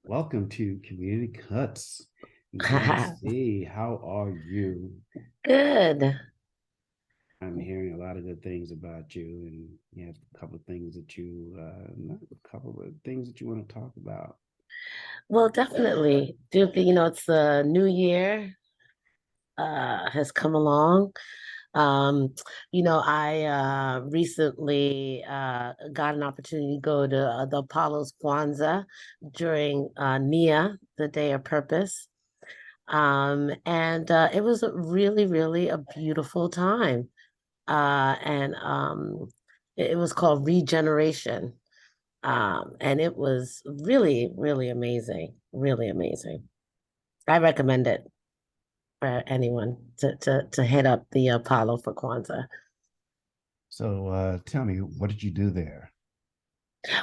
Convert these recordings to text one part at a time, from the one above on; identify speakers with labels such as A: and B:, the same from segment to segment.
A: Welcome to Community Cuts. JC, how are you?
B: Good.
A: I'm hearing a lot of good things about you, and you have a couple of things that not a couple of things that you want to talk about.
B: Well, definitely. It's the new year has come along. Um, I recently got an opportunity to go to the Apollo's Kwanza during Nia, the Day of Purpose. And it was really, really a beautiful time. And it was called Regeneration. And it was really, really amazing, really amazing. I recommend it for anyone to hit up the Apollo for Kwanzaa.
A: So tell me, what did you do there?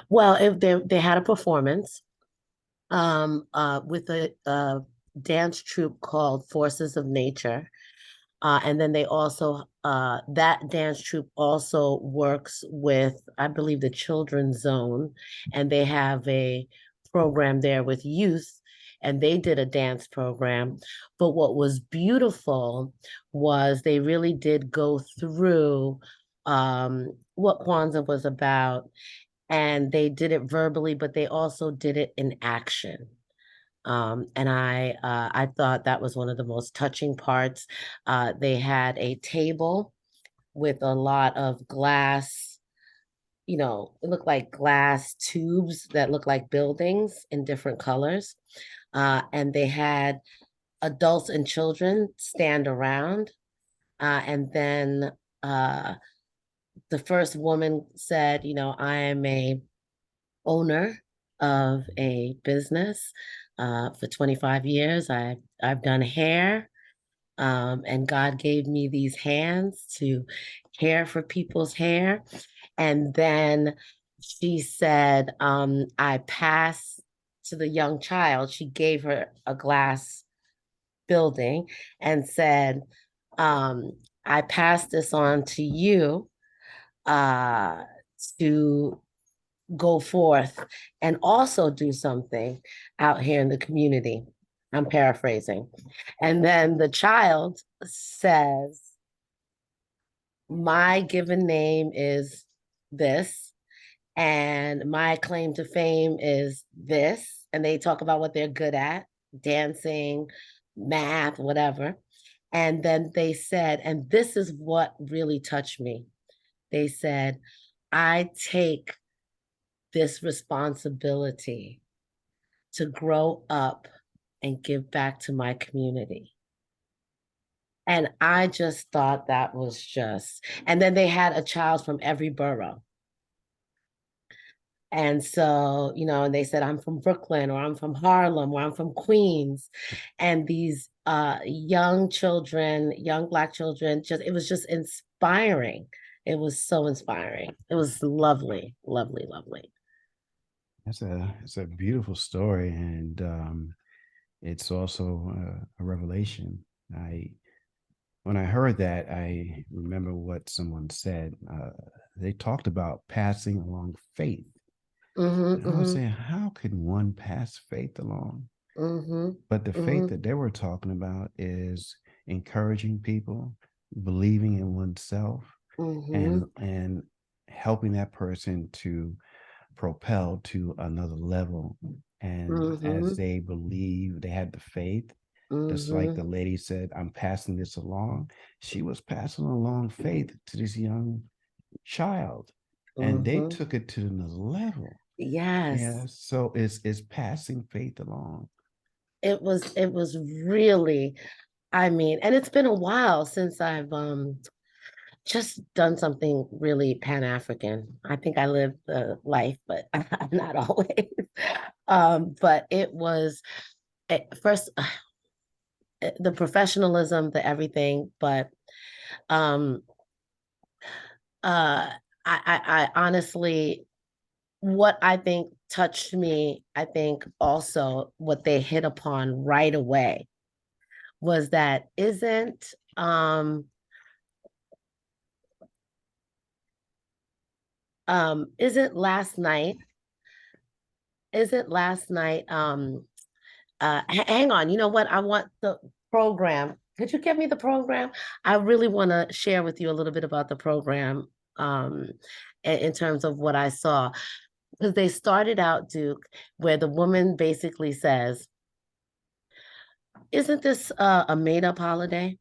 B: Well, if they had a performance with a dance troupe called Forces of Nature. And then they also, that dance troupe also works with, I believe, the Children's Zone, and they have a program there with youth, and they did a dance program. But what was beautiful was they really did go through what Kwanzaa was about, and they did it verbally, but they also did it in action. And I thought that was one of the most touching parts. They had a table with a lot of glass, it looked like glass tubes that looked like buildings in different colors. And they had adults and children stand around. And then the first woman said, I am a owner of a business for 25 years. I've done hair, and God gave me these hands to care for people's hair. And then she said, I pass to the young child. She gave her a glass building and said, um, I pass this on to you uh, to go forth and also do something out here in the community. I'm paraphrasing. And then the child says, my given name is this, and my claim to fame is this. And they talk about what they're good at, dancing, math, whatever. And then they said, and this is what really touched me. They said, I take this responsibility to grow up and give back to my community. And I just thought that was just, and then they had a child from every borough. And so, and they said, I'm from Brooklyn, or I'm from Harlem, or I'm from Queens. And these young children, young Black children, it was just inspiring. It was so inspiring. It was lovely, lovely, lovely.
A: It's a beautiful story, and it's also a revelation. I When I heard that, I remember what someone said. They talked about passing along faith.
B: Mm-hmm,
A: And I was
B: mm-hmm,
A: saying, how can one pass faith along?
B: mm-hmm,
A: But the faith
B: mm-hmm,
A: that they were talking about is encouraging people, believing in oneself,
B: mm-hmm,
A: and helping that person to propel to another level. And as
B: mm-hmm,
A: they believe, they had the faith, just like
B: mm-hmm,
A: the lady said, I'm passing this along. She was passing along faith to this young child, and they
B: mm-hmm.
A: took it to another level. Yeah,
B: Yes,
A: so it's passing faith along.
B: it was really, I mean, and it's been a while since I've just done something really Pan-African. I think I lived the life, but not always. But it was at first the professionalism, the everything, but um uh I honestly, what I think touched me, I think also what they hit upon right away was that isn't Isn't last night, isn't last night, hang on, you know what? I want the program. Could you give me the program? I really want to share with you a little bit about the program um in terms of what I saw. Because they started out, Duke, where the woman basically says, isn't this a made-up holiday?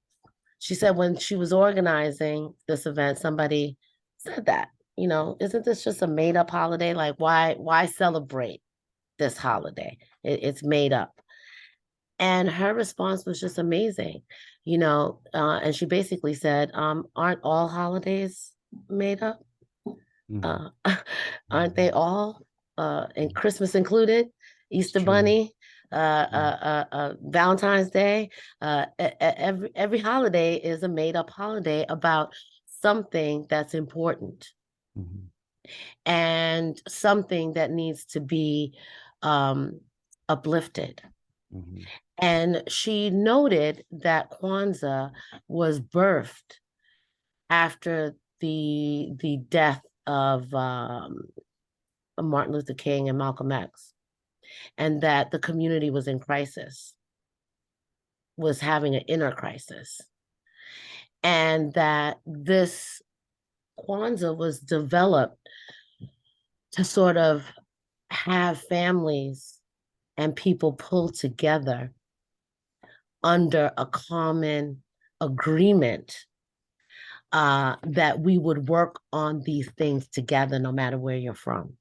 B: She said when she was organizing this event, somebody said that, isn't this just a made-up holiday? Like, why celebrate this holiday? It's made up. And her response was just amazing, and she basically said, aren't all holidays made up?
A: Mhm.
B: Uh, aren't they
A: Mhm.
B: all? And Christmas included,
A: It's
B: Easter
A: true.
B: Bunny,
A: Yeah.
B: Valentine's Day. Every holiday is a made up holiday about something that's important
A: Mhm.
B: and something that needs to be um, uplifted.
A: Mhm.
B: And she noted that Kwanzaa was birthed after the death of Martin Luther King and Malcolm X, and that the community was in crisis, was having an inner crisis, and that this Kwanzaa was developed to sort of have families and people pull together under a common agreement that we would work on these things together no matter where you're from.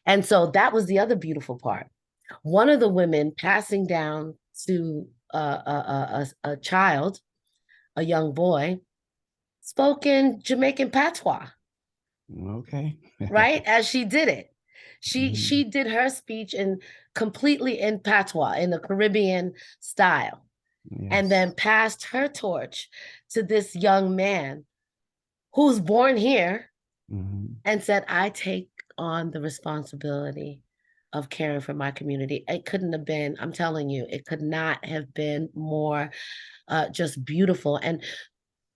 B: And so that was the other beautiful part. One of the women passing down to a child, a young boy, spoke in Jamaican patois,
A: Okay.
B: right? As she did it. She
A: Mhm.
B: did her speech in completely in patois, in the Caribbean style, and
A: Yes.
B: then passed her torch to this young man who's born here
A: Mhm.
B: and said, I take on the responsibility of caring for my community. It couldn't have been, I'm telling you, it could not have been more just beautiful and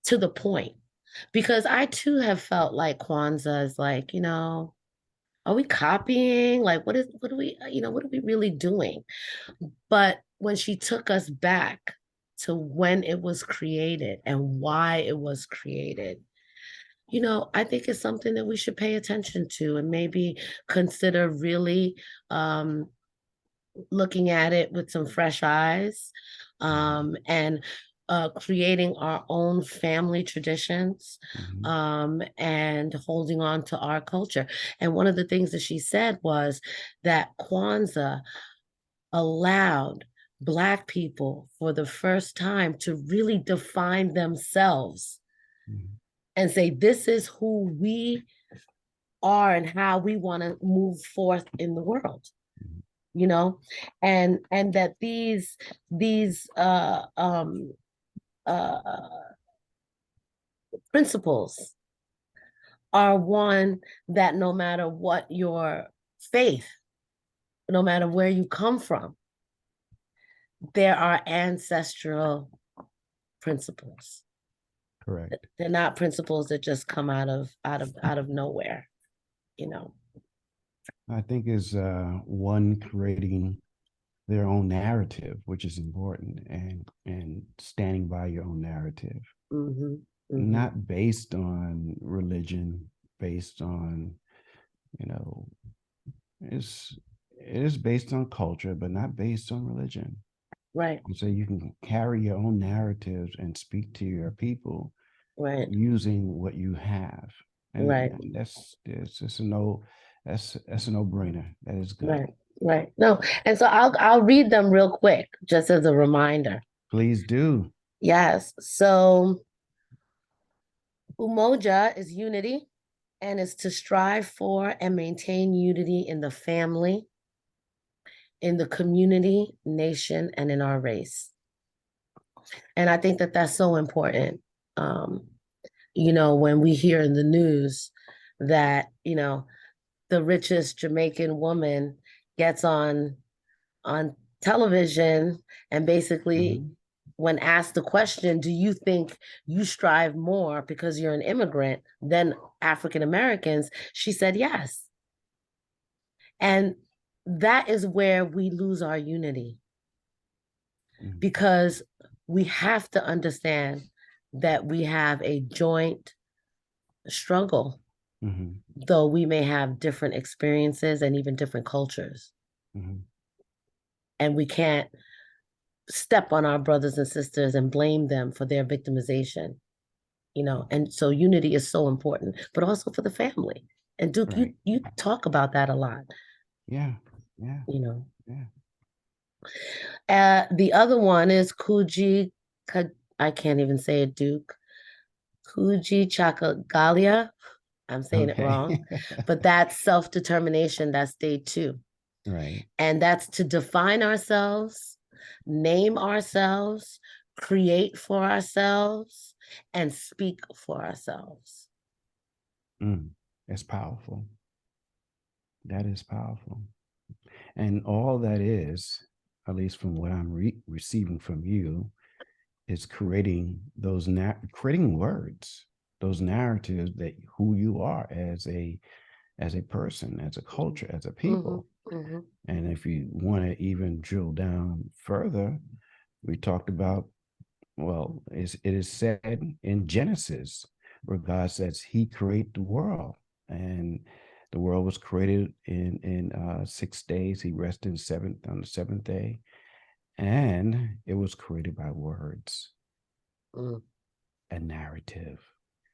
B: to the point. Because I too have felt like Kwanzaa is like, are we copying? Like, what are we, what are we really doing? But when she took us back to when it was created and why it was created, I think it's something that we should pay attention to and maybe consider really um, looking at it with some fresh eyes
A: Mhm.
B: and creating our own family traditions
A: Mhm.
B: and holding on to our culture. And one of the things that she said was that Kwanzaa allowed Black people for the first time to really define themselves
A: Mhm.
B: and say, this is who we are and how we want to move forth in the world,
A: Mhm.
B: you know and that these uh principles are one that no matter what your faith, no matter where you come from, there are ancestral principles.
A: Correct.
B: They're not principles that just come out of nowhere, you know.
A: I think is one creating their own narrative, which is important, and standing by your own narrative,
B: Mm-hmm, mm-hmm.
A: not based on religion, based on you know, it's it is based on culture, but not based on religion.
B: Right,
A: And so you can carry your own narratives and speak to your people
B: right,
A: using what you have,
B: right.
A: and that's just a no, that's a no brainer. That is good.
B: Right, right. No, and so I'll read them real quick, just as a reminder.
A: Please do.
B: Yes. So Umoja is unity and is to strive for and maintain unity in the family, in the community, nation, and in our race. And I think that that's so important. Um, when we hear in the news that, the richest Jamaican woman gets on television and basically
A: Mhm.
B: when asked the question, do you think you strive more because you're an immigrant than African Americans? She said yes. And that is where we lose our unity
A: Mm-hmm.
B: because we have to understand that we have a joint struggle,
A: Mm-hmm.
B: though we may have different experiences and even different cultures.
A: Mm-hmm.
B: And we can't step on our brothers and sisters and blame them for their victimization, and so unity is so important, but also for the family. And Duke, you
A: Right.
B: you talk about that a lot,
A: Yeah. Yeah.
B: you know.
A: Yeah.
B: The other one is I can't even say it, Duke. Kuji Chakagalia. I'm saying it
A: Okay.
B: wrong, but that's self-determination. That's day two.
A: Right.
B: And that's to define ourselves, name ourselves, create for ourselves, and speak for ourselves.
A: Mm. That's powerful. That is powerful. And all that is, at least from what I'm receiving from you, is creating creating words, those narratives that who you are as a person, as a culture, as a
B: Mm-hmm,
A: people.
B: mm-hmm,
A: And if you want to even drill down further, we talked about, well, it is said in Genesis where God says He created the world, and the world was created in 6 days. He rested on the seventh day, and it was created by words,
B: mm,
A: a narrative.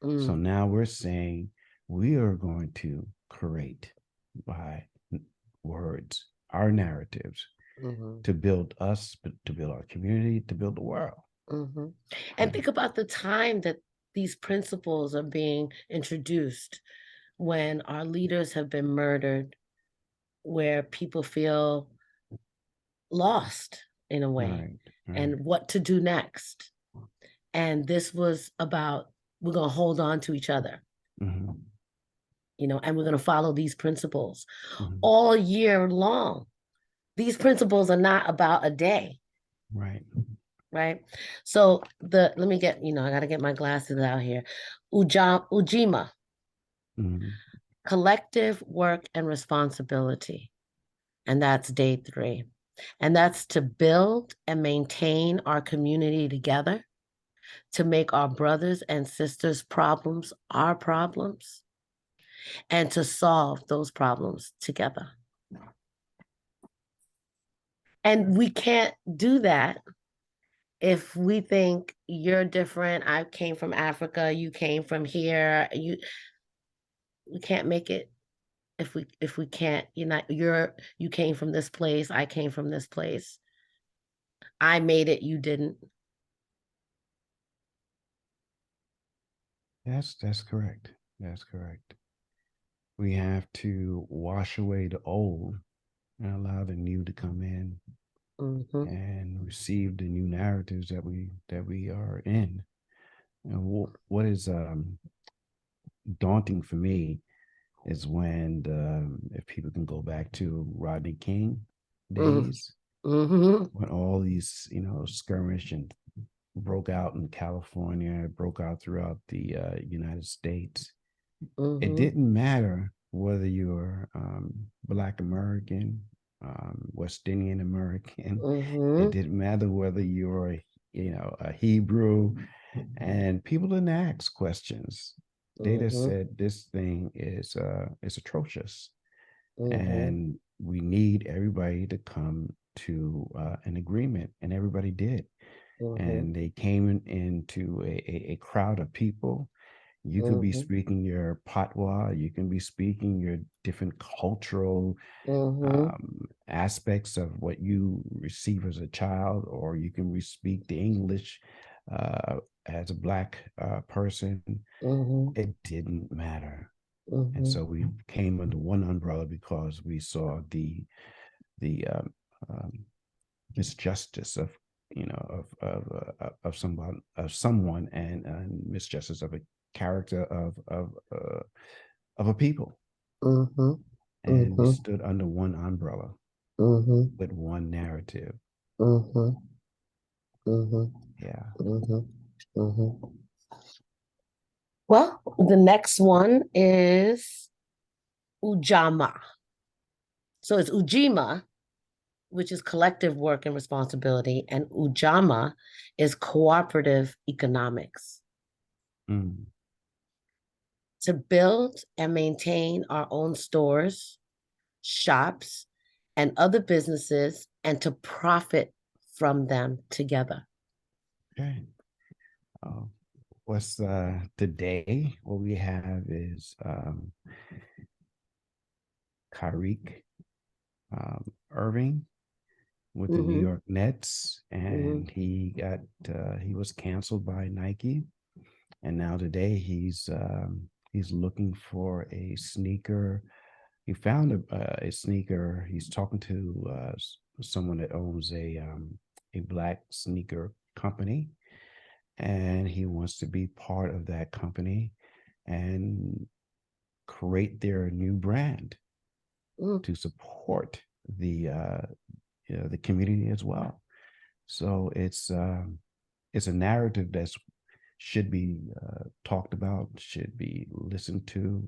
A: So
B: mm,
A: now we're saying we are going to create by words our narratives
B: mm-hmm,
A: to build us, to build our community, to build the world.
B: mm-hmm. And
A: And
B: think about the time that these principles are being introduced when our leaders have been murdered, where people feel lost in a way
A: right, right.
B: and what to do next. And this was about we're going to hold on to each other,
A: Mm-hmm.
B: and we're going to follow these principles
A: Mm-hmm.
B: all year long. These principles are not about a day,
A: Right.
B: right? So let me get, I got to get my glasses out here. Ujima,
A: Mm-hmm.
B: collective work and responsibility. And that's day three. And that's to build and maintain our community together, to make our brothers and sisters' problems our problems, and to solve those problems together. And we can't do that if we think you're different. I came from Africa, you came from here. We can't make it if we can't, you came from this place, I came from this place. I made it, you didn't.
A: That's correct. That's correct. We have to wash away the old and allow the new to come in
B: Mm-hmm,
A: and receive the new narratives that we are in. And what is daunting for me is when if people can go back to Rodney King
B: mm-hmm,
A: days,
B: mm-hmm,
A: when all these skirmish and broke out in California, broke out throughout the United States. It
B: mm-hmm,
A: didn't matter whether you're Black American, West Indian American. It
B: mm-hmm,
A: didn't matter whether you're a Hebrew, and people didn't ask questions. They just
B: mm-hmm,
A: said this thing is atrocious,
B: mm-hmm,
A: and we need everybody to come to an agreement, and everybody did.
B: mm-hmm,
A: And they came into a crowd of people. You can be
B: mm-hmm,
A: speaking your patois, you can be speaking your different cultural
B: mm-hmm,
A: aspects of what you receive as a child, or you can speak the English uh, as a Black person.
B: mm-hmm,
A: It didn't matter. And
B: mm-hmm,
A: so we came under one umbrella because we saw the um, misjustice of someone, and misjustice of a character of a people,
B: mm-hmm,
A: and we
B: mm-hmm,
A: stood under one umbrella
B: mm-hmm,
A: with one narrative.
B: mm-hmm. Mm-hmm.
A: Yeah.
B: Mm-hmm. Mm-hmm. Well, the next one is Ujama. So it's Ujima, which is collective work and responsibility, and Ujama is cooperative economics.
A: Mm.
B: To build and maintain our own stores, shops, and other businesses, and to profit from them together.
A: Okay. Uh, what's today? What we have is Kyrie Irving with the New
B: Mm-hmm.
A: York Nets,
B: Mm-hmm.
A: and he was canceled by Nike, and now today he's looking for a sneaker. He found a sneaker. He's talking to someone that owns a black sneaker company, and he wants to be part of that company and create their new brand
B: Mm.
A: to support the community as well. So it's a narrative that should be talked about, should be listened to,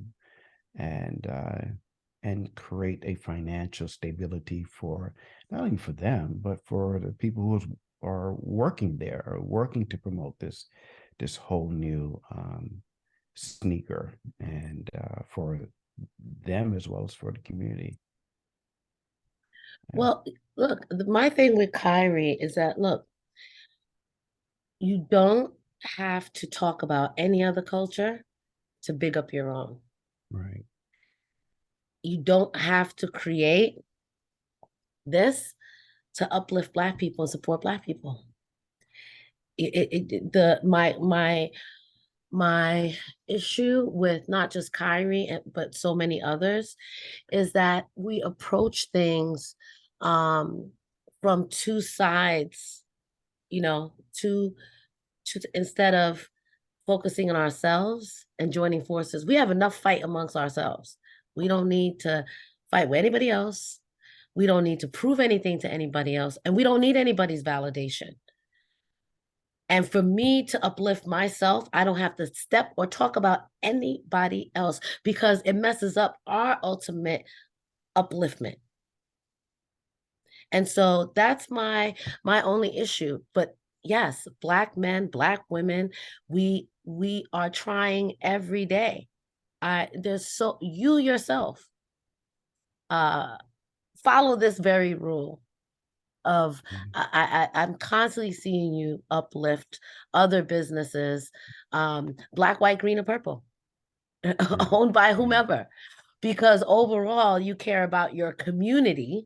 A: and create a financial stability for not only for them but for the people who are working there or working to promote this whole new sneaker and for them as well as for the community. Yeah,
B: Well, look, my thing with Kyrie is that, look, you don't have to talk about any other culture to big up your own.
A: right.
B: You don't have to create this to uplift Black people and support Black people. My issue with not just Kyrie but so many others is that we approach things um, from two sides, you know, to instead of focusing on ourselves and joining forces. We have enough fight amongst ourselves. We don't need to fight with anybody else. We don't need to prove anything to anybody else, and we don't need anybody's validation. And for me to uplift myself, I don't have to step or talk about anybody else because it messes up our ultimate upliftment. And so that's my only issue. But yes, Black men, Black women, we are trying every day. I there's so you yourself uh follow this very rule of I'm constantly seeing you uplift other businesses, black, white, green, or purple,
A: Right.
B: owned by
A: Right.
B: whomever, because overall you care about your community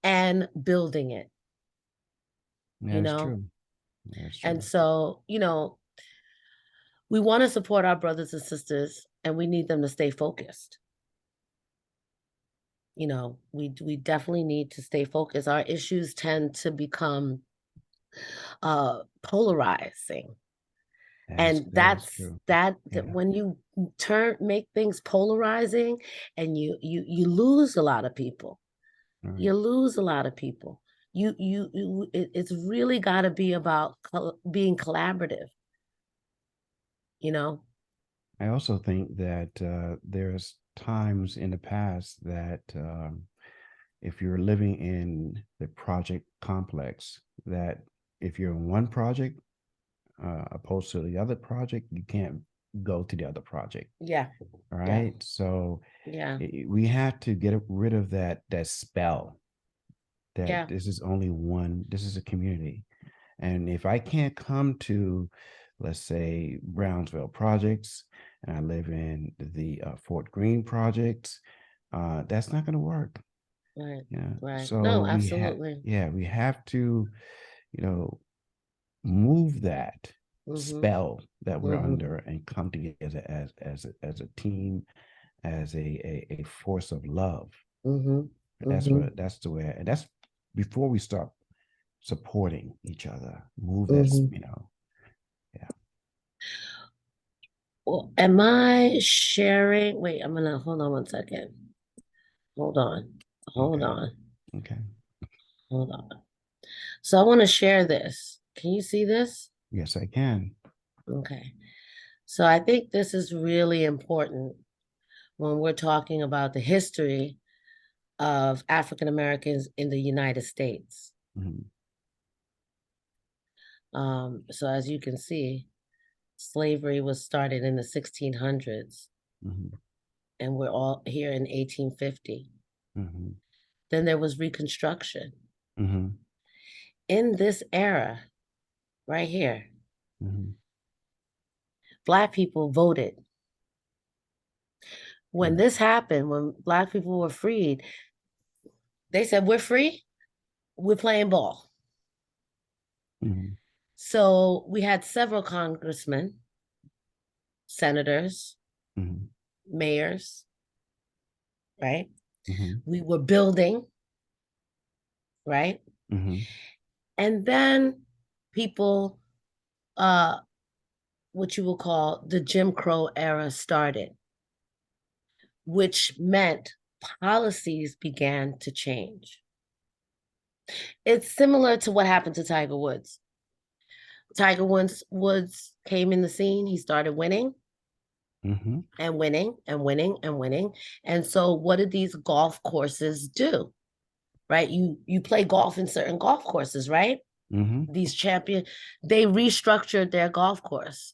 B: and building it,
A: Yeah,
B: you
A: that's
B: know?
A: true. That's
B: And
A: true.
B: so, we want to support our brothers and sisters and we need them to stay focused. We definitely need to stay focused. Our issues tend to become polarizing.
A: That's
B: And
A: that is
B: that's
A: true.
B: that
A: Yeah.
B: when you make things polarizing and you lose a lot of people.
A: All right.
B: You lose a lot of people. It's really got to be about being collaborative, you know?
A: I also think that there's times in the past that if you're living in the project complex, that if you're in one project opposed to the other project, you can't go to the other project.
B: Yeah.
A: All
B: Yeah.
A: right. So
B: Yeah.
A: we have to get rid of that spell that
B: Yeah.
A: this is only one, this is a community. And if I can't come to, let's say, Brownsville projects, and I live in the Fort Greene projects, that's not going to work.
B: Right.
A: Yeah.
B: Right.
A: So
B: No, absolutely.
A: we have to, you know, move that
B: Mm-hmm.
A: spell that we're
B: Mm-hmm.
A: under and come together as a team, as a force of love.
B: Mm-hmm.
A: That's
B: Mm-hmm.
A: that's the way, and that's before we start supporting each other. Move this,
B: Mm-hmm.
A: yeah.
B: Well, am I sharing? Wait, I'm gonna hold on one second. Hold on. Hold
A: Okay.
B: on.
A: Okay.
B: Hold on. So I want to share this. Can you see this?
A: Yes, I can.
B: Okay. So I think this is really important when we're talking about the history of African Americans in the United States.
A: Mhm,
B: So as you can see, slavery was started in the 1600s,
A: mhm,
B: and we're all here in 1850.
A: mhm,
B: Then there was Reconstruction.
A: mhm,
B: In this era, right here,
A: mhm,
B: Black people voted. When
A: mhm,
B: this happened, when Black people were freed, they said, "We're free, we're playing ball."
A: mhm,
B: So we had several congressmen, senators,
A: mhm,
B: mayors, right?
A: mhm,
B: We were building, right?
A: mhm,
B: And then people, uh, what you will call the Jim Crow era started, which meant policies began to change. It's similar to what happened to Tiger Woods. Tiger Woods came in the scene, he started winning
A: mhm,
B: and winning and winning and winning. And so what did these golf courses do? Right? You play golf in certain golf courses, right?
A: mhm,
B: These champion, they restructured their golf course.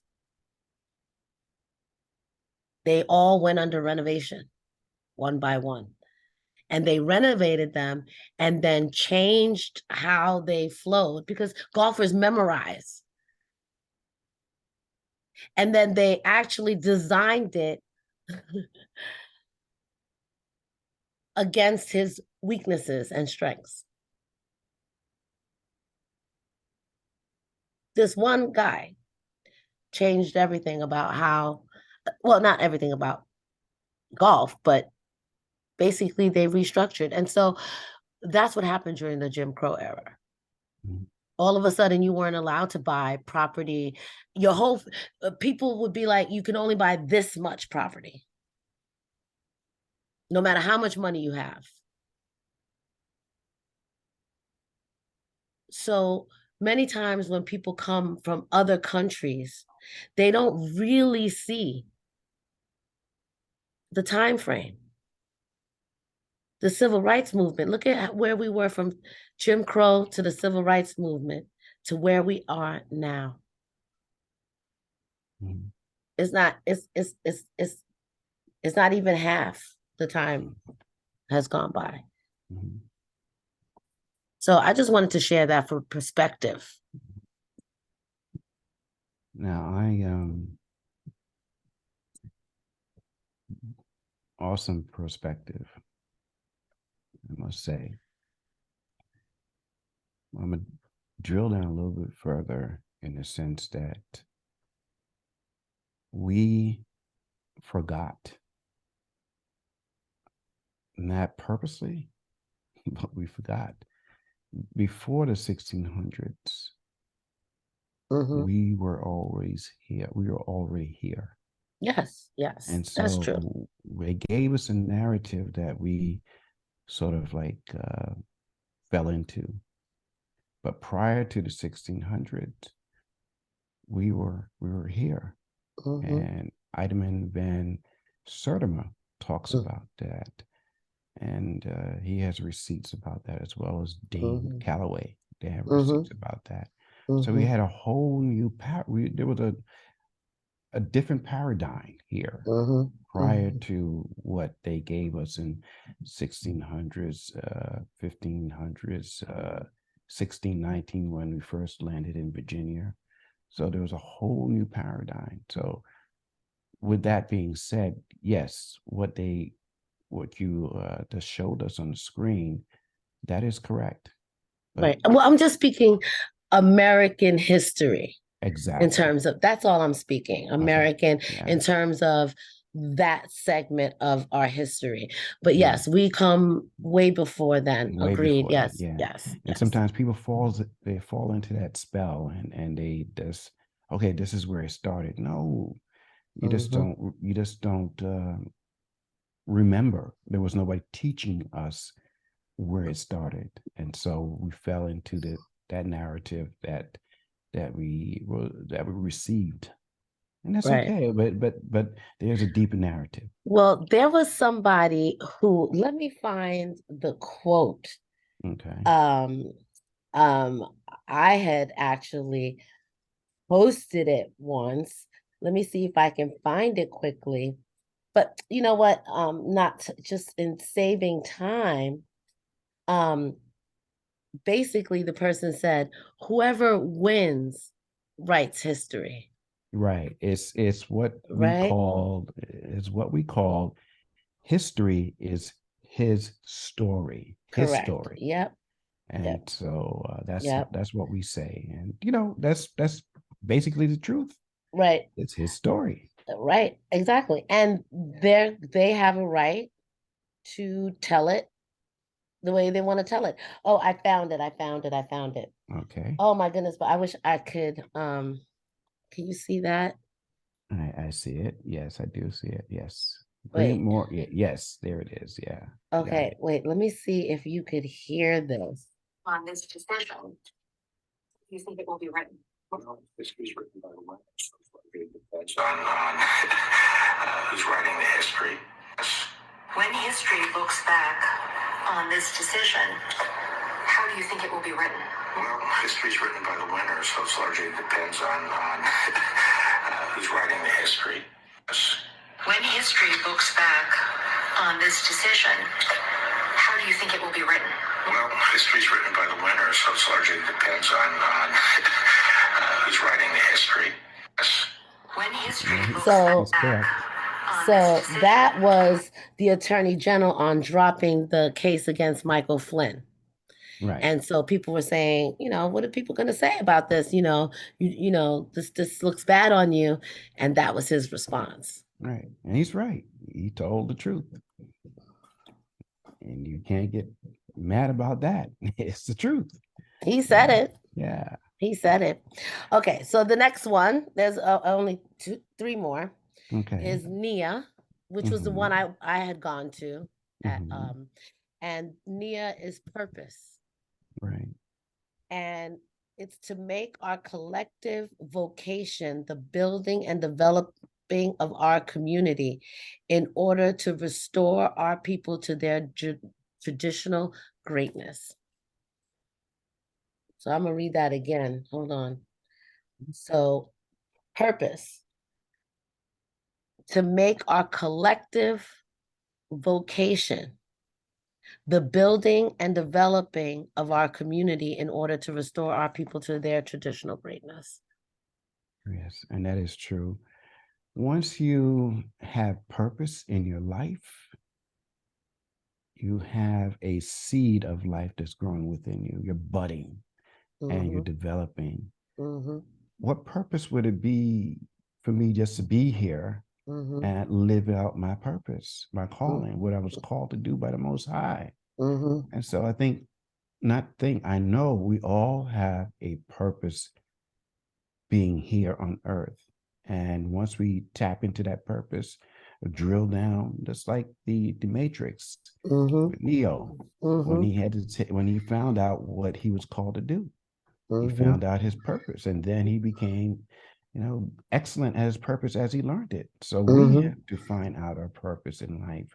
B: They all went under renovation one by one. And they renovated them and then changed how they flowed because golfers memorize. And then they actually designed it against his weaknesses and strengths. This one guy changed everything about how, well, not everything about golf, but basically they restructured. And so that's what happened during the Jim Crow era.
A: mhm.
B: All of a sudden, you weren't allowed to buy property. Your whole people would be like, you can only buy this much property, no matter how much money you have. So many times when people come from other countries, they don't really see the time frame. The civil rights movement. Look at where we were from Jim Crow to the civil rights movement to where we are now.
A: Mhm,
B: It's not. It's not even half the time has gone by.
A: mhm.
B: So I just wanted to share that for perspective.
A: Now, I awesome perspective, I must say. I'm gonna drill down a little bit further in the sense that we forgot, not purposely, but we forgot. Before the 1600s,
B: Hmm.
A: we were always here. We were already here.
B: Yes, yes,
A: And
B: that's true.
A: so they gave us a narrative that we sort of like fell into. But prior to the 1600s, we were here.
B: Hmm.
A: And Eidelman Van Sertima talks
B: Hmm.
A: about that. And he has receipts about that as well as Dean
B: Hmm.
A: Calloway. They have
B: Hmm.
A: receipts about that. So we
B: Hmm.
A: had a whole new there was a different paradigm here
B: Hmm.
A: prior
B: Hmm.
A: to what they gave us in 1600s, 1500s, 1619 when we first landed in Virginia. So there was a whole new paradigm. So with that being said, yes, what you just showed us on the screen, that is correct. But
B: Right. Well, I'm just speaking American history in
A: exactly.
B: terms of that's all I'm speaking.
A: Okay.
B: American in
A: Yes.
B: terms of that segment of our history. But
A: Right.
B: yes, we come way before then.
A: Way
B: Agreed.
A: before that.
B: Yes,
A: Yeah.
B: yes,
A: And
B: yes.
A: sometimes people they fall into that spell and they just, okay, this is where it started. No,
B: Hmm.
A: you just don't remember. There was nobody teaching us where it started, and so we fell into that narrative that we received, and that's
B: Right.
A: okay. But there's a deeper narrative.
B: Well, there was somebody who, let me find the quote.
A: Okay.
B: Um, um, I had actually posted it once. Let me see if I can find it quickly. But you know what? Not just in saving time. Um, Basically the person said, whoever wins writes history,
A: Right. It's what we
B: right?
A: call is what we call history is his story, his
B: Correct.
A: story.
B: Yep.
A: And
B: Yep.
A: so
B: Yep.
A: that's what we say. And that's basically the truth.
B: Right.
A: It's his story.
B: Right. Exactly. And they have a right to tell it the way they want to tell it. Oh, I found it. I found it. I found it.
A: Okay.
B: Oh my goodness, but I wish I could can you see that?
A: I see it. Yes, I do see it. Yes. Bring it
B: Wait.
A: more. Yes, there it is. Yeah. Got
B: Okay,
A: it.
B: wait, let me see if you could hear this.
C: On this decision, do you think it will be written? Well, history is written by the winners. It depends on who's writing the history. When history looks back on this decision, how do you think it will be written? Well, history is written by the winners, so it largely depends on who's writing the history. When history looks back on this decision, how do you think it will be written? Well, history is written by the winners, so it largely depends on who's writing the history. When history
A: Yeah,
C: looks
B: So
A: he's
C: back
A: correct.
C: on this
B: so
C: decision,
B: that was the attorney general on dropping the case against Michael Flynn.
A: Right.
B: And so people were saying, what are people going to say about this? This looks bad on you. And that was his response.
A: Right. And he's right. He told the truth. And you can't get mad about that. It's the truth.
B: He said
A: Yeah.
B: it.
A: Yeah.
B: He said it. Okay, so the next one, there's only three more,
A: Okay.
B: is Nia, which was the
A: Mm-hmm.
B: one I had gone to at
A: Mm-hmm.
B: and Nia is purpose.
A: Right.
B: And it's to make our collective vocation the building and developing of our community in order to restore our people to their traditional greatness. So I'm going to read that again. Hold on. So, purpose to make our collective vocation the building and developing of our community in order to restore our people to their traditional greatness.
A: Yes. And that is true. Once you have purpose in your life, you have a seed of life that's growing within you. You're budding and you're
B: Mm-hmm.
A: developing.
B: Mm-hmm.
A: What purpose would it be for me just to be here
B: Mm-hmm.
A: and live out my purpose, my calling, what I was called to do by the Most High?
B: Mm-hmm.
A: And so I know we all have a purpose being here on earth. And once we tap into that purpose, drill down, just like the Matrix
B: Mm-hmm.
A: with Neo, when
B: Mm-hmm.
A: when he found out what he was called to do, he
B: Mm-hmm.
A: found out his purpose, and then he became, excellent at his purpose as he learned it. So we
B: Mm-hmm.
A: have to find out our purpose in life,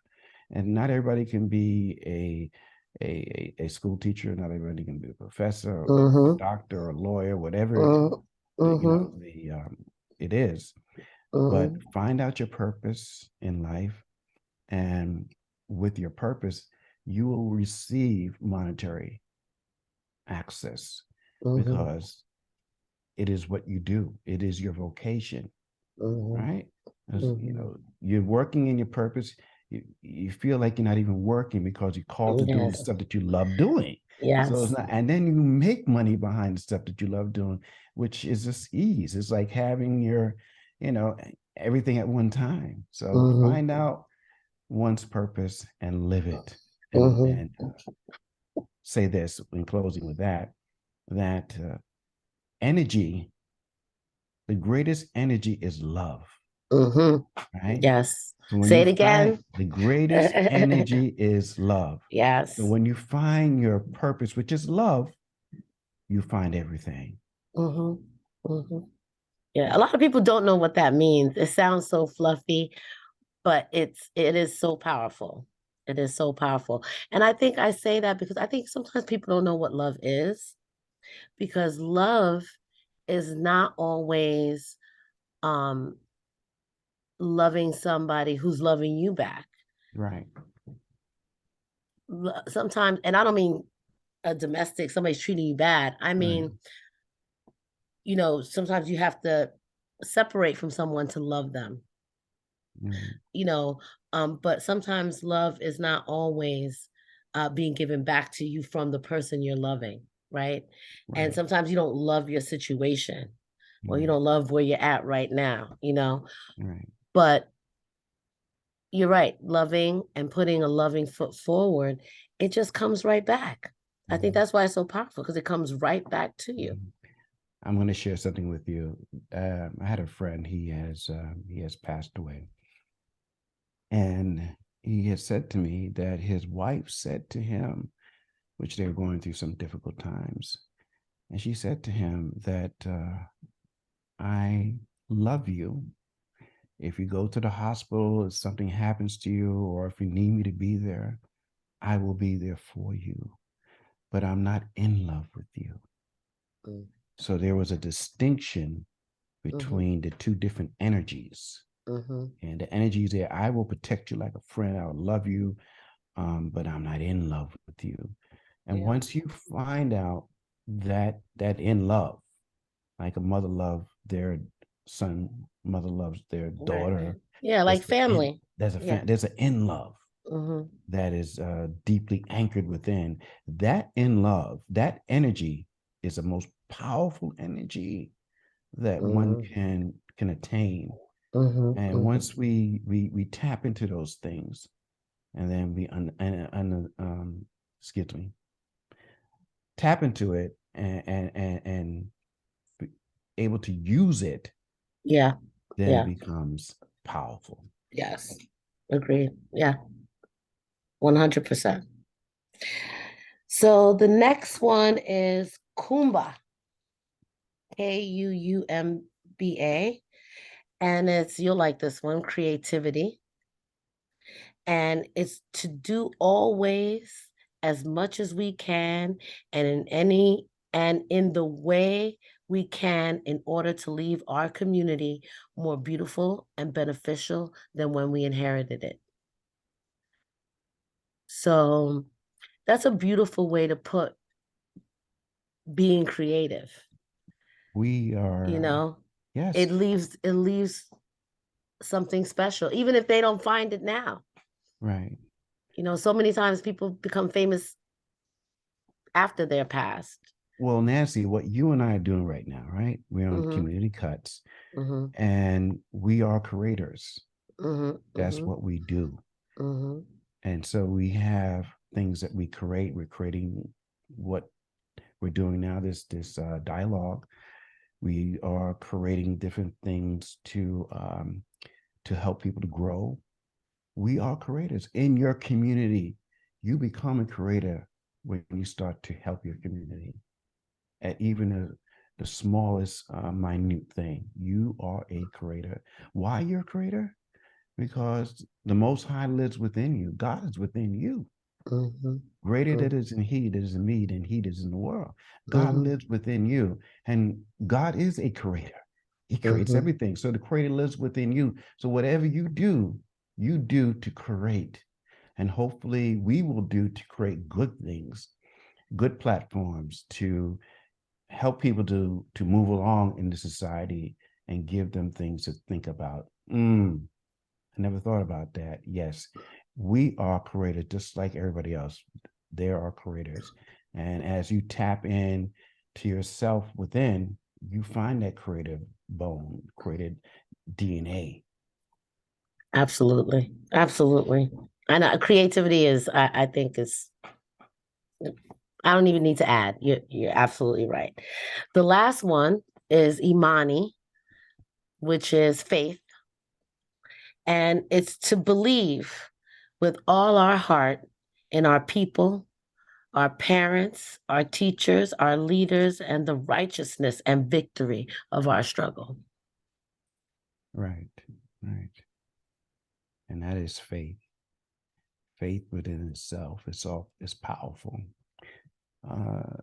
A: and not everybody can be a school teacher. Not everybody can be a professor, or a
B: Mm-hmm.
A: doctor, or a lawyer, whatever
B: Mm-hmm.
A: it is. But
B: Mm-hmm.
A: find out your purpose in life, and with your purpose, you will receive monetary access
B: Mm-hmm.
A: because it is what you do. It is your vocation, right? As,
B: Mm-hmm.
A: you're working in your purpose. You feel like you're not even working because you're called to do the
B: Yes.
A: stuff that you love doing. So it's
B: Yes.
A: not, and then you make money behind the stuff that you love doing, which is just ease. It's like having you know, everything at one time. So
B: Mm-hmm.
A: find out one's purpose and live it. And
B: Mm-hmm.
A: and say this in closing with that energy, the greatest energy is love.
B: Mm-hmm.
A: right?
B: Yes.
A: So when
B: Say
A: you
B: it
A: find
B: again.
A: the greatest energy is love. So
B: Yes.
A: when you find your purpose, which is love, you find everything.
B: Mm-hmm. Mm-hmm. Yeah. A lot of people don't know what that means. It sounds so fluffy, but it is so powerful. It is so powerful. And I think I say that because I think sometimes people don't know what love is, because love is not always um loving somebody who's loving you back.
A: Right.
B: Sometimes, and I don't mean a domestic, somebody's treating you bad. I
A: Right.
B: mean, sometimes you have to separate from someone to love them.
A: Right.
B: you know but sometimes love is not always being given back to you from the person you're loving, right? And
A: Right.
B: sometimes you don't love your situation, or you
A: Right.
B: don't love where you're at right now,
A: Right.
B: but you're right, loving and putting a loving foot forward, it just comes right back. I think
A: Mhm.
B: that's why it's so powerful, because it comes right back to you.
A: Mhm. I'm going to share something with you. I had a friend. He has passed away, and he has said to me that his wife said to him, which they were going through some difficult times, and she said to him that I love you. If you go to the hospital, if something happens to you, or if you need me to be there, I will be there for you. But I'm not in love with you.
B: Mm.
A: So there was a distinction
B: Mhm.
A: between the two different energies.
B: Mhm.
A: And the energies there, I will protect you like a friend. I will love you, but I'm not in love with you. And
B: Yeah.
A: once you find out that in love, like a mother loves their son, mother loves their
B: Right, right.
A: daughter.
B: Yeah,
A: That's
B: like
A: the in.
B: family. Yeah.
A: There's an in love
B: Mhm.
A: that is deeply anchored within. That in love, that energy is the most powerful energy that one
B: Mhm.
A: can attain.
B: Mhm.
A: And
B: Mhm.
A: once we tap into those things, and then excuse me, tap into it and be able to use it,
B: Yeah.
A: then it
B: Yeah.
A: becomes powerful.
B: Yes. Agreed. Yeah. 100%. So the next one is Kumba, Kuumba. And you'll like this one, creativity. And it's to do always as much as we can, and in the way we can, in order to leave our community more beautiful and beneficial than when we inherited it. So that's a beautiful way to put being creative.
A: We
B: you
A: are,
B: know
A: yes,
B: it leaves something special, even if they don't find it now.
A: right.
B: So many times people become famous after their past.
A: Well, Nancy, what you and I are doing right now, right? We're on
B: Mm-hmm.
A: Community Cuts,
B: Mm-hmm.
A: and we are creators.
B: Mm-hmm.
A: That's
B: Mm-hmm.
A: what we do.
B: Mm-hmm.
A: And so we have things that we create. We're creating what we're doing now, this dialogue. We are creating different things to help people to grow. We are creators in your community. You become a creator when you start to help your community at even the smallest minute thing. You are a creator. Why you're a creator? Because the Most High lives within you. God is within you.
B: Mm-hmm.
A: Greater that is in He that is in me than He that is in the world. God
B: Mm-hmm.
A: lives within you, and God is a creator. He creates
B: Mm-hmm.
A: everything. So the creator lives within you. So whatever you do to create. And hopefully we will do to create good things, good platforms to help people to move along in the society and give them things to think about. I never thought about that. Yes, we are creators just like everybody else. There are creators. And as you tap in to yourself within, you find that creative bone, created DNA.
B: Absolutely. Absolutely. And creativity is, I think, is, I don't even need to add. You're absolutely right. The last one is Imani, which is faith. And it's to believe with all our heart in our people, our parents, our teachers, our leaders, and the righteousness and victory of our struggle.
A: Right. Right. And that is faith. Faith within itself. It's powerful. Uh,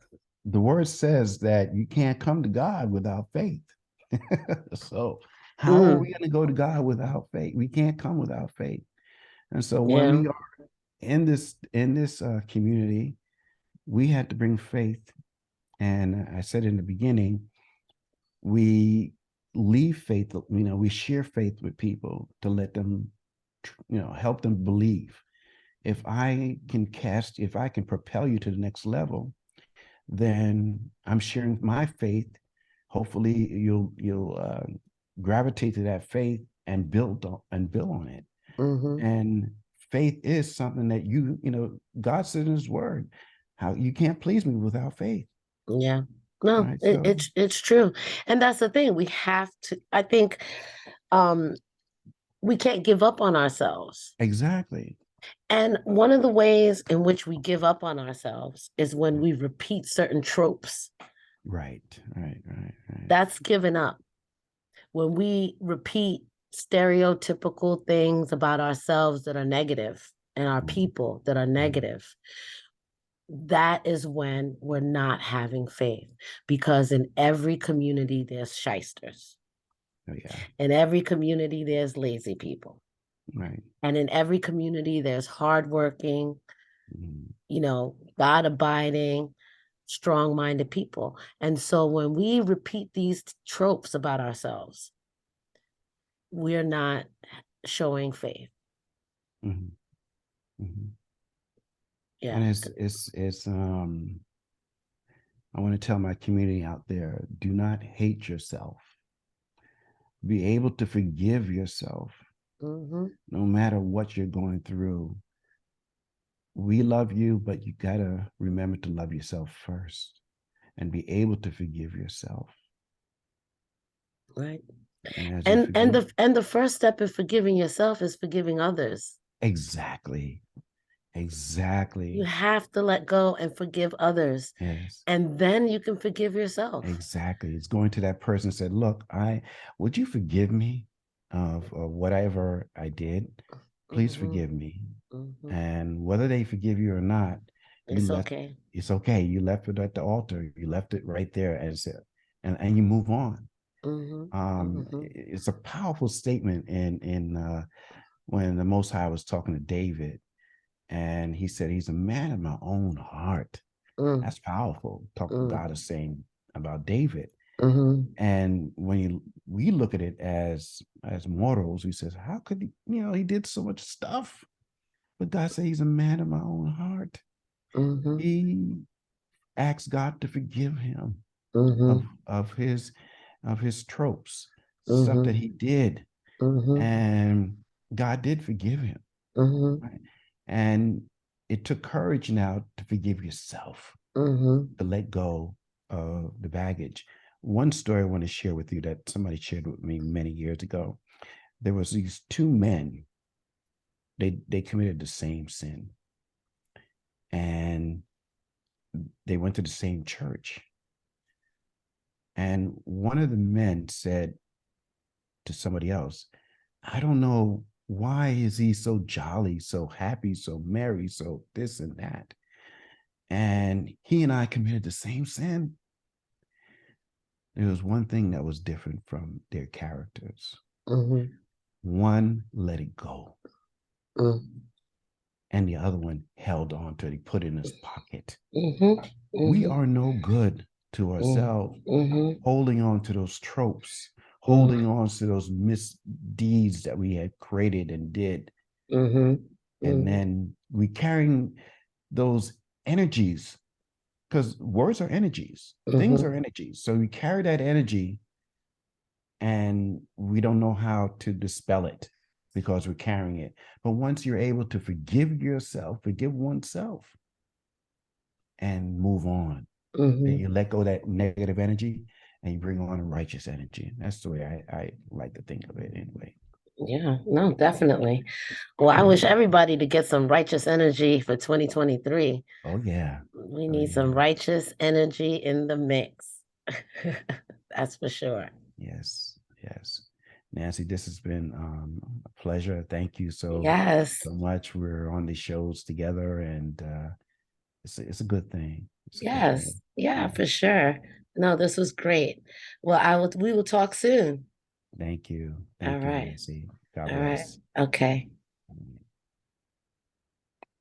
A: the word says that you can't come to God without faith. So how are we going to go to God without faith? We can't come without faith. And so when
B: Yeah.
A: we are in this community, we had to bring faith. And I said in the beginning, we leave faith, we share faith with people to let them, help them believe. If I can propel you to the next level, then I'm sharing my faith. Hopefully you'll gravitate to that faith and build on it.
B: Mm-hmm.
A: And faith is something that God said in his word, how you can't please me without faith.
B: Yeah. No,
A: Right. So
B: it's true. And that's the thing. We have to, I think we can't give up on ourselves.
A: exactly.
B: And one of the ways in which we give up on ourselves is when we repeat certain tropes.
A: Right.
B: That's giving up. When we repeat stereotypical things about ourselves that are negative and our people that are negative, that is when we're not having faith. Because in every community, there's shysters.
A: Oh yeah.
B: In every community, there's lazy people.
A: Right.
B: And in every community, there's hardworking,
A: Mhm.
B: God abiding, strong minded people. And so when we repeat these tropes about ourselves, we're not showing faith.
A: Mhm. Mhm.
B: Yeah.
A: And it's I want to tell my community out there, do not hate yourself. Be able to forgive yourself
B: Mm-hmm.
A: no matter what you're going through. We love you, but you got to remember to love yourself first and be able to forgive yourself.
B: Right.
A: And as you
B: And
A: forgive,
B: the first step in forgiving yourself is forgiving others.
A: exactly.
B: You
A: Exactly.
B: have to let go and forgive others.
A: Yes.
B: And then you can forgive yourself.
A: Exactly. It's going to that person and said, look, would you forgive me of whatever I did? Please
B: Mm-hmm.
A: forgive me.
B: Mm-hmm.
A: And whether they forgive you or not,
B: It's okay.
A: it's okay. You left it at the altar. You left it right there and said, and you move on.
B: Mm-hmm. Mm-hmm.
A: It's a powerful statement in when the Most High was talking to David, and he said, he's a man of my own heart. That's powerful. God is saying about David.
B: Mm-hmm.
A: And when we look at it as mortals, we says, how could he did so much stuff? But God said he's a man of my own heart.
B: Mm-hmm.
A: He asked God to forgive him
B: Mm-hmm.
A: of his tropes, stuff
B: Mm-hmm.
A: that he did.
B: Mm-hmm.
A: And God did forgive him.
B: Mm-hmm.
A: Right? And it took courage now to forgive yourself,
B: Mm-hmm.
A: to let go of the baggage. One story I want to share with you that somebody shared with me many years ago. There was these two men. They committed the same sin, and they went to the same church. And one of the men said to somebody else, I don't know why is he so jolly, so happy, so merry, so this and that. And he and I committed the same sin. There was one thing that was different from their characters.
B: Mm-hmm.
A: One let it go,
B: Mm-hmm.
A: and the other one held on to it. He put it in his pocket.
B: Mm-hmm.
A: We
B: Mm-hmm.
A: are no good to ourselves,
B: Mm-hmm.
A: holding on to those tropes,
B: Mm-hmm.
A: holding on to those misdeeds that we had created and did.
B: Mm-hmm.
A: And then we carrying those energies, because words are energies, things are
B: Mm-hmm.
A: energies. So we carry that energy and we don't know how to dispel it because we're carrying it. But once you're able to forgive yourself, forgive oneself, and move on, then
B: Mm-hmm.
A: you let go of that negative energy and you bring on a righteous energy. That's the way I like to think of it anyway.
B: Yeah, no, definitely. Well, I wish everybody to get some righteous energy for 2023.
A: Oh yeah.
B: We
A: Oh
B: need some
A: yeah.
B: righteous energy in the mix. That's for sure.
A: Yes. Yes. Nancy, this has been a pleasure. Thank you
B: Yes.
A: so much. We're on these shows together, and it's a good thing. It's a good
B: Yes.
A: thing.
B: Yeah,
A: Yeah.
B: for sure. No, this was great. Well, we will talk soon.
A: Thank you.
B: All
A: Thank you,
B: right.
A: Nancy. God
B: All right.
A: bless.
B: Okay.